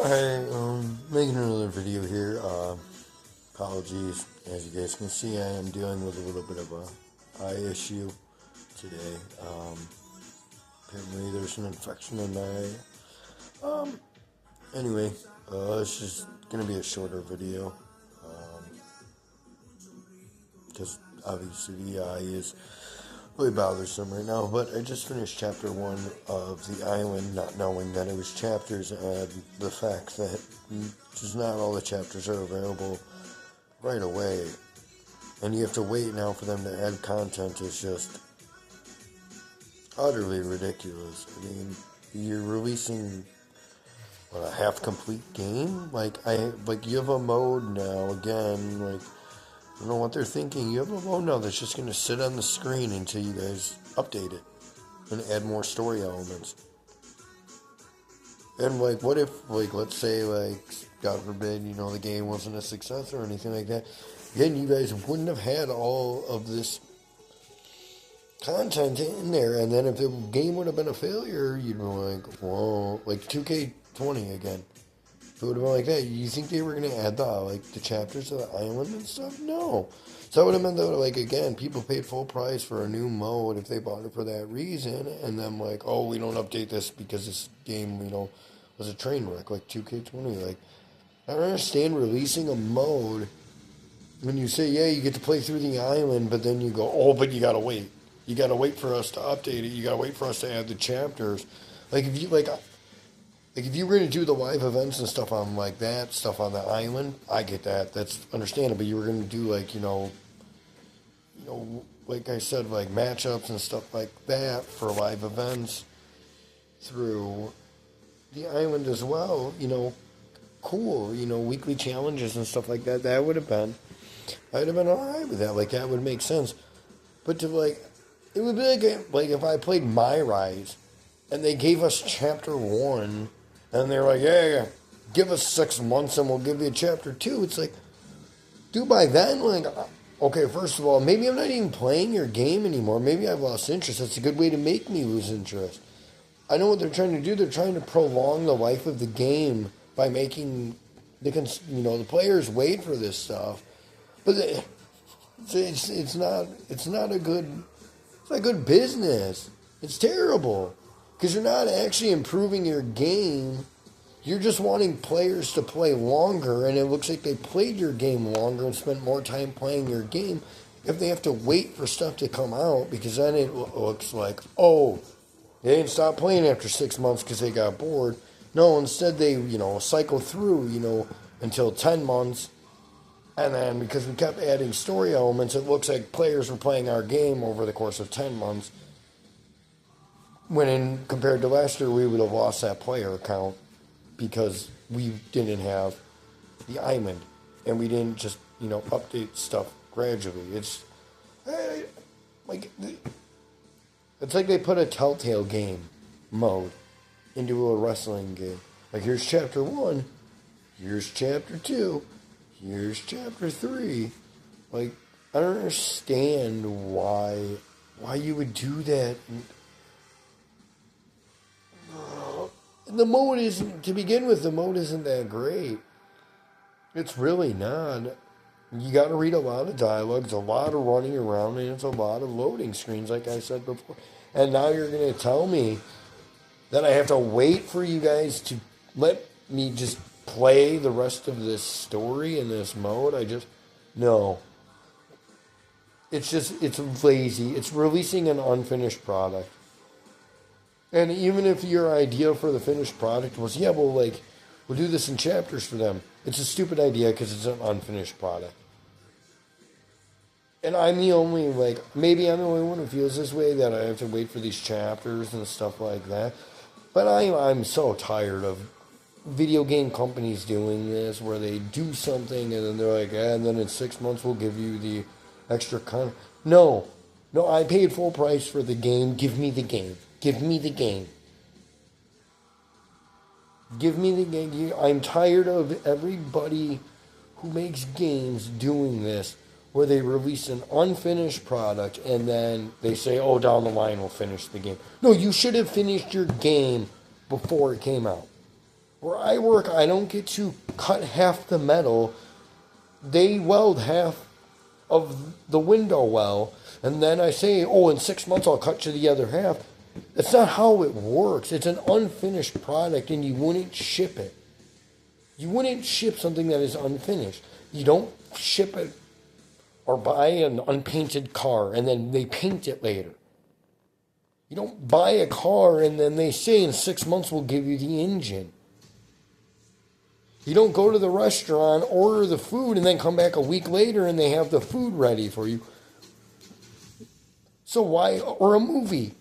Alright, making another video here. Apologies. As you guys can see, I am dealing with a little bit of a eye issue today. Apparently there's an infection in my eye. Anyway, it's just gonna be a shorter video. Because obviously the eye is really bothersome right now, but I just finished chapter 1 of The Island, not knowing that it was chapters, and the fact that just not all the chapters are available right away, and you have to wait now for them to add content is just utterly ridiculous. I mean, you're releasing a half-complete game? You have a mode now, again, I don't know what they're thinking. You have a mode now that's just going to sit on the screen until you guys update it and add more story elements. And, what if, let's say, God forbid, the game wasn't a success or anything like that. Again, you guys wouldn't have had all of this content in there. And then if the game would have been a failure, you'd be whoa, 2K20 again. If it would have been like that, you think they were going to add the chapters of the island and stuff? No. So that would have meant that, again, people paid full price for a new mode if they bought it for that reason, and then, we don't update this because this game, was a train wreck, 2K20. I don't understand releasing a mode when you say, yeah, you get to play through the island, but then you go, oh, but you gotta wait. You gotta wait for us to update it. You gotta wait for us to add the chapters. If you were going to do the live events and stuff on, that stuff on the island, I get that. That's understandable. You were going to do, like I said, matchups and stuff like that for live events through the island as well. Cool. Weekly challenges and stuff like that. I'd have been all right with that. That would make sense. But it would be like if I played My Rise and they gave us chapter 1. And they're like, yeah, give us 6 months and we'll give you chapter 2. It's dude, by then, okay, first of all, maybe I'm not even playing your game anymore. Maybe I've lost interest. That's a good way to make me lose interest. I know what they're trying to do. They're trying to prolong the life of the game by making the players wait for this stuff. But it's not a good business. It's terrible. Because you're not actually improving your game. You're just wanting players to play longer, and it looks like they played your game longer and spent more time playing your game if they have to wait for stuff to come out, because then it looks like, oh, they didn't stop playing after 6 months because they got bored. No, instead they, cycle through, until 10 months, and then because we kept adding story elements, it looks like players were playing our game over the course of 10 months. When compared to last year, we would have lost that player count because we didn't have the island and we didn't just, update stuff gradually. It's like they put a Telltale game mode into a wrestling game. Here's chapter 1, here's chapter 2, here's chapter 3. I don't understand why you would do that. The mode isn't, to begin with, the mode isn't that great. It's really not. You got to read a lot of dialogue, it's a lot of running around, and it's a lot of loading screens, like I said before. And now you're going to tell me that I have to wait for you guys to let me just play the rest of this story in this mode? No. It's lazy. It's releasing an unfinished product. And even if your idea for the finished product was, yeah, we'll do this in chapters for them, it's a stupid idea because it's an unfinished product. And I'm the only, maybe I'm the only one who feels this way, that I have to wait for these chapters and stuff like that. But I'm so tired of video game companies doing this, where they do something and then they're like, and then in 6 months we'll give you the extra content. No, I paid full price for the game. Give me the game. Give me the game. Give me the game. I'm tired of everybody who makes games doing this, where they release an unfinished product and then they say, oh, down the line we'll finish the game. No, you should have finished your game before it came out. Where I work, I don't get to cut half the metal. They weld half of the window well, and then I say, oh, in 6 months I'll cut you the other half. That's not how it works. It's an unfinished product, and you wouldn't ship it. You wouldn't ship something that is unfinished. You don't ship it or buy an unpainted car, and then they paint it later. You don't buy a car, and then they say in 6 months we'll give you the engine. You don't go to the restaurant, order the food, and then come back a week later and they have the food ready for you. So why, or a movie.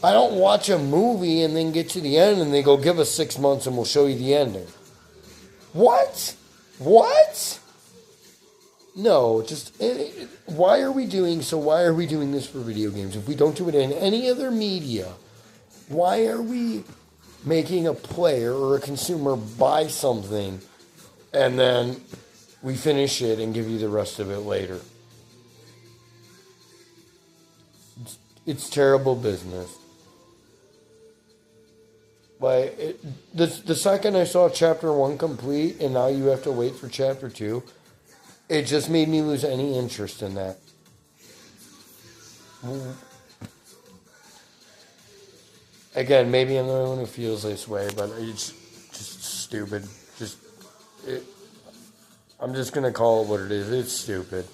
I don't watch a movie and then get to the end and they go, give us 6 months and we'll show you the ending. What? What? No, just, why are we doing this for video games? If we don't do it in any other media, why are we making a player or a consumer buy something and then we finish it and give you the rest of it later? It's terrible business. Like, the second I saw chapter 1 complete and now you have to wait for chapter 2, it just made me lose any interest in that. Again, maybe I'm the only one who feels this way, but it's just stupid. I'm just going to call it what it is. It's stupid.